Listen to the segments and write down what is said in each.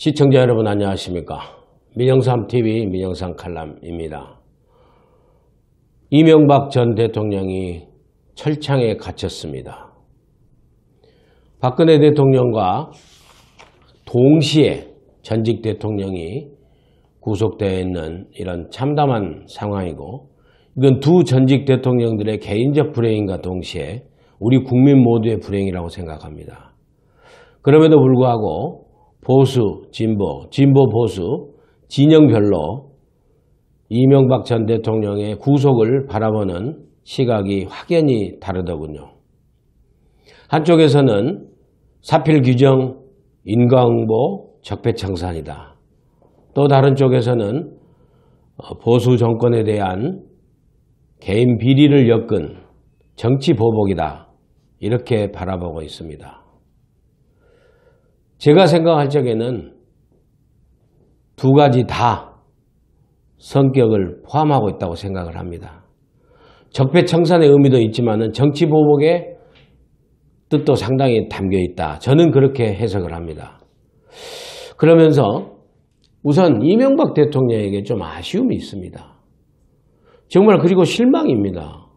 시청자 여러분 안녕하십니까. 민영삼TV 민영삼 칼럼입니다. 이명박 전 대통령이 철창에 갇혔습니다. 박근혜 대통령과 동시에 전직 대통령이 구속되어 있는 이런 참담한 상황이고, 이건 두 전직 대통령들의 개인적 불행인과 동시에 우리 국민 모두의 불행이라고 생각합니다. 그럼에도 불구하고 보수, 진보, 보수, 진영별로 이명박 전 대통령의 구속을 바라보는 시각이 확연히 다르더군요. 한쪽에서는 사필 규정, 인과응보, 적폐청산이다. 또 다른 쪽에서는 보수 정권에 대한 개인 비리를 엮은 정치 보복이다. 이렇게 바라보고 있습니다. 제가 생각할 적에는 두 가지 다 성격을 포함하고 있다고 생각을 합니다. 적폐청산의 의미도 있지만 정치 보복의 뜻도 상당히 담겨 있다. 저는 그렇게 해석을 합니다. 그러면서 우선 이명박 대통령에게 좀 아쉬움이 있습니다. 정말 그리고 실망입니다.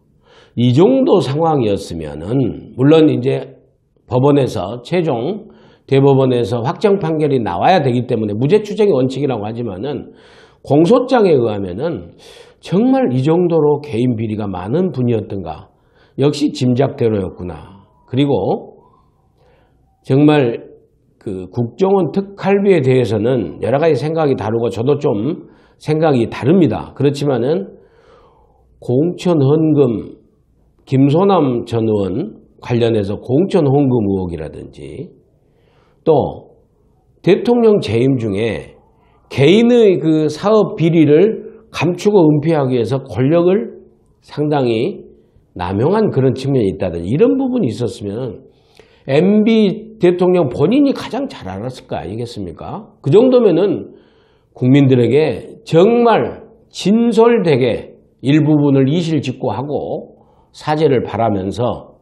이 정도 상황이었으면은 물론 이제 법원에서 최종 대법원에서 확정 판결이 나와야 되기 때문에 무죄 추정의 원칙이라고 하지만은 공소장에 의하면은 정말 이 정도로 개인 비리가 많은 분이었던가, 역시 짐작대로였구나. 그리고 정말 그 국정원 특활비에 대해서는 여러 가지 생각이 다르고 저도 좀 생각이 다릅니다. 그렇지만은 공천 헌금, 김소남 전 의원 관련해서 공천 헌금 의혹이라든지 또 대통령 재임 중에 개인의 그 사업 비리를 감추고 은폐하기 위해서 권력을 상당히 남용한 그런 측면이 있다든지 이런 부분이 있었으면 MB 대통령 본인이 가장 잘 알았을 거 아니겠습니까? 그 정도면은 국민들에게 정말 진솔되게 일부분을 이실직고하고 사죄를 바라면서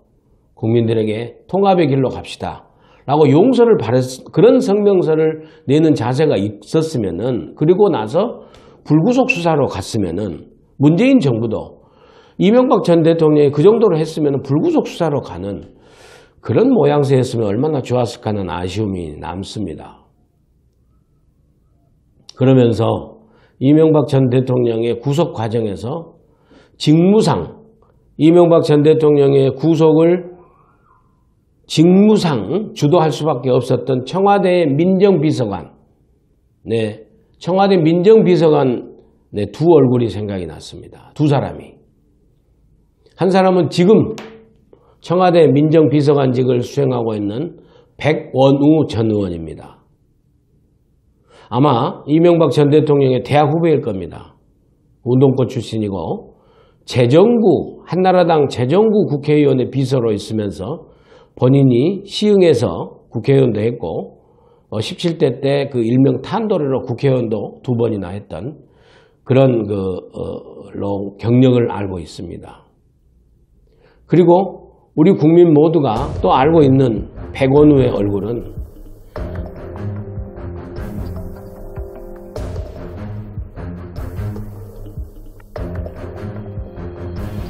국민들에게 통합의 길로 갑시다 라고 용서를 그런 성명서를 내는 자세가 있었으면은, 그리고 나서 불구속 수사로 갔으면은, 문재인 정부도 이명박 전 대통령이 그 정도로 했으면 불구속 수사로 가는 그런 모양새였으면 얼마나 좋았을까 하는 아쉬움이 남습니다. 그러면서 이명박 전 대통령의 구속 과정에서 직무상 이명박 전 대통령의 구속을 직무상 주도할 수밖에 없었던 청와대 민정비서관, 청와대 민정비서관 두 얼굴이 생각이 났습니다. 두 사람이. 한 사람은 지금 청와대 민정비서관직을 수행하고 있는 백원우 전 의원입니다. 아마 이명박 전 대통령의 대학 후배일 겁니다. 운동권 출신이고 한나라당 재정구 국회의원의 비서로 있으면서 본인이 시흥에서 국회의원도 했고 17대 때 그 일명 탄도리로 국회의원도 2번이나 했던 그런 경력을 알고 있습니다. 그리고 우리 국민 모두가 또 알고 있는 백원우의 얼굴은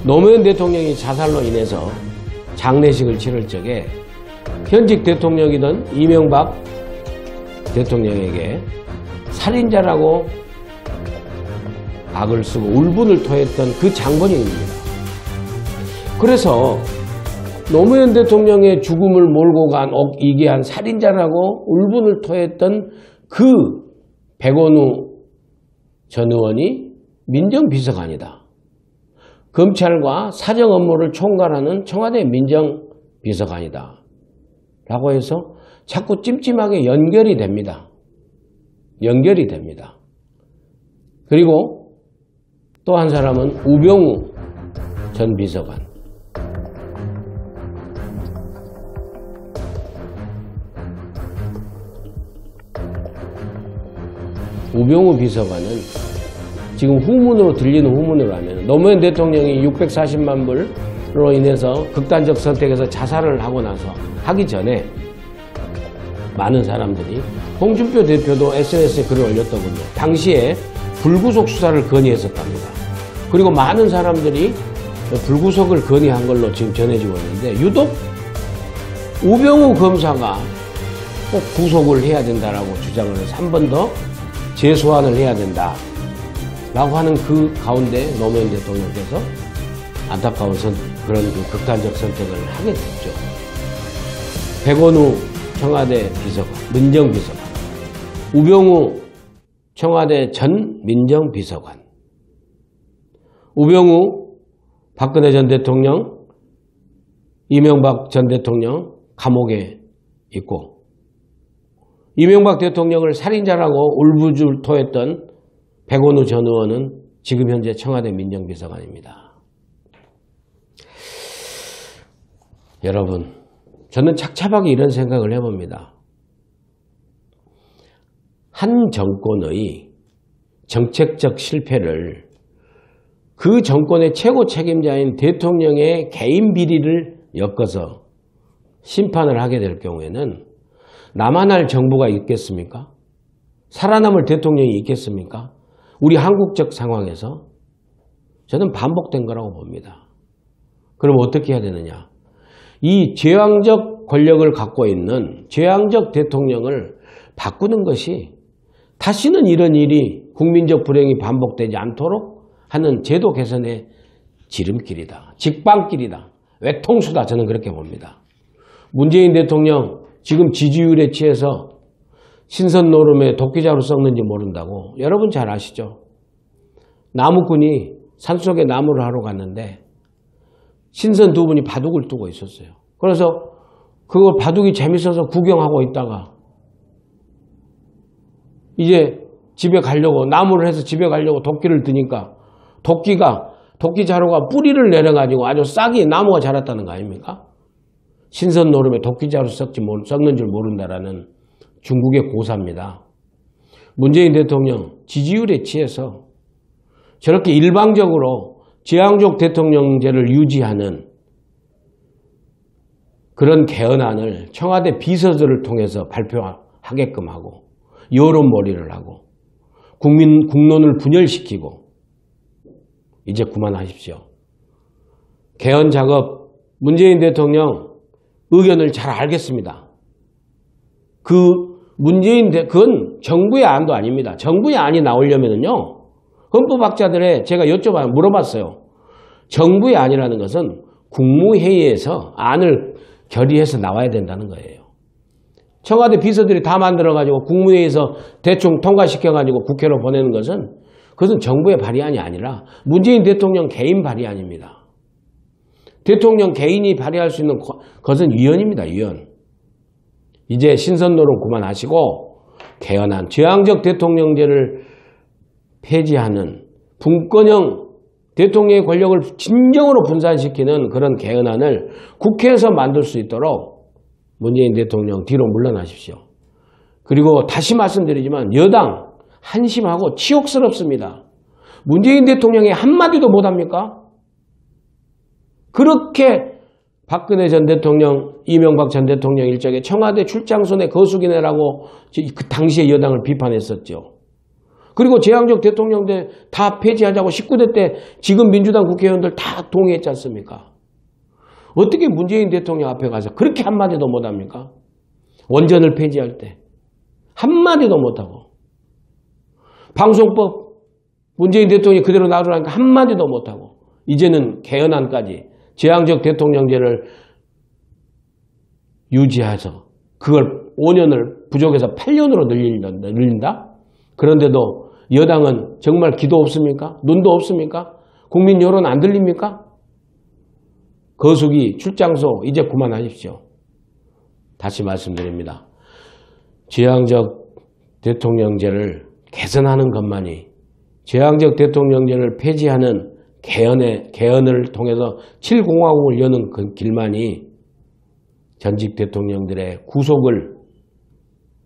노무현 대통령이 자살로 인해서 장례식을 치를 적에 현직 대통령이던 이명박 대통령에게 살인자라고 악을 쓰고 울분을 토했던 그 장본인입니다. 그래서 노무현 대통령의 죽음을 몰고 간 이기한 살인자라고 울분을 토했던 그 백원우 전 의원이 민정비서관이다. 검찰과 사정 업무를 총괄하는 청와대 민정비서관이다. 라고 해서 자꾸 찜찜하게 연결이 됩니다. 그리고 또 한 사람은 우병우 전 비서관. 우병우 비서관은 지금 후문으로 들리는 후문으로 하면 노무현 대통령이 640만 불로 인해서 극단적 선택에서 자살을 하고 나서 하기 전에 많은 사람들이. 홍준표 대표도 SNS에 글을 올렸더군요. 당시에 불구속 수사를 건의했었답니다. 그리고 많은 사람들이 불구속을 건의한 걸로 지금 전해지고 있는데 유독 우병우 검사가 꼭 구속을 해야 된다라고 주장을 해서 한 번 더 재소환을 해야 된다라고 하는 그 가운데 노무현 대통령께서 안타까운 그런 그 극단적 선택을 하게 됐죠. 백원우 청와대 비서관, 민정비서관, 우병우 청와대 전 민정비서관, 우병우 박근혜 전 대통령, 이명박 전 대통령 감옥에 있고, 이명박 대통령을 살인자라고 울부짖어했던 백원우 전 의원은 지금 현재 청와대 민정비서관입니다. 여러분, 저는 착잡하게 이런 생각을 해봅니다. 한 정권의 정책적 실패를 그 정권의 최고 책임자인 대통령의 개인 비리를 엮어서 심판을 하게 될 경우에는 남아날 정부가 있겠습니까? 살아남을 대통령이 있겠습니까? 우리 한국적 상황에서 저는 반복된 거라고 봅니다. 그럼 어떻게 해야 되느냐? 이 제왕적 권력을 갖고 있는 제왕적 대통령을 바꾸는 것이 다시는 이런 일이 국민적 불행이 반복되지 않도록 하는 제도 개선의 지름길이다. 직방길이다. 외통수다. 저는 그렇게 봅니다. 문재인 대통령 지금 지지율에 취해서 신선 노름에 도끼자루 썩는지 모른다고 여러분 잘 아시죠? 나무꾼이 산속에 나무를 하러 갔는데 신선 두 분이 바둑을 두고 있었어요. 그래서 그걸 바둑이 재밌어서 구경하고 있다가 이제 집에 가려고 나무를 해서 집에 가려고 도끼를 드니까 도끼 자루가 뿌리를 내려가지고 아주 싹이 나무가 자랐다는 거 아닙니까? 신선 노름에 도끼자루 썩는 줄 모른다라는 중국의 고사입니다. 문재인 대통령 지지율에 취해서 저렇게 일방적으로 제왕적 대통령제를 유지하는 그런 개헌안을 청와대 비서들을 통해서 발표하게끔 하고 여론몰이를 하고 국론을 분열시키고 이제 그만하십시오. 개헌 작업 문재인 대통령 의견을 잘 알겠습니다. 그건 정부의 안도 아닙니다. 정부의 안이 나오려면요. 헌법학자들의 제가 물어봤어요. 정부의 안이라는 것은 국무회의에서 안을 결의해서 나와야 된다는 거예요. 청와대 비서들이 다 만들어가지고 국무회의에서 대충 통과시켜가지고 국회로 보내는 그것은 정부의 발의안이 아니라 문재인 대통령 개인 발의안입니다. 대통령 개인이 발의할 수 있는 것은 위헌입니다. 위헌. 이제 신선노름 그만하시고 개헌안, 제왕적 대통령제를 폐지하는 분권형 대통령의 권력을 진정으로 분산시키는 그런 개헌안을 국회에서 만들 수 있도록 문재인 대통령 뒤로 물러나십시오. 그리고 다시 말씀드리지만 여당 한심하고 치욕스럽습니다. 문재인 대통령이 한마디도 못합니까? 그렇게 박근혜 전 대통령, 이명박 전 대통령 일적에 청와대 출장소내 거수기네라고 그 당시에 여당을 비판했었죠. 그리고 제왕적 대통령제 다 폐지하자고 19대 때 지금 민주당 국회의원들 다 동의했지 않습니까? 어떻게 문재인 대통령 앞에 가서 그렇게 한마디도 못합니까? 원전을 폐지할 때 한마디도 못하고 방송법 문재인 대통령이 그대로 놔두라니까 한마디도 못하고 이제는 개헌안까지 제왕적 대통령제를 유지해서 그걸 5년을 부족해서 8년으로 늘린다? 그런데도 여당은 정말 기도 없습니까? 눈도 없습니까? 국민 여론 안 들립니까? 거수기 출장소 이제 그만하십시오. 다시 말씀드립니다. 제왕적 대통령제를 개선하는 것만이 제왕적 대통령제를 폐지하는 개헌을 통해서 7공화국을 여는 그 길만이 전직 대통령들의 구속을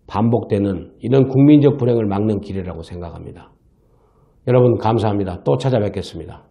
반복되는 이런 국민적 불행을 막는 길이라고 생각합니다. 여러분 감사합니다. 또 찾아뵙겠습니다.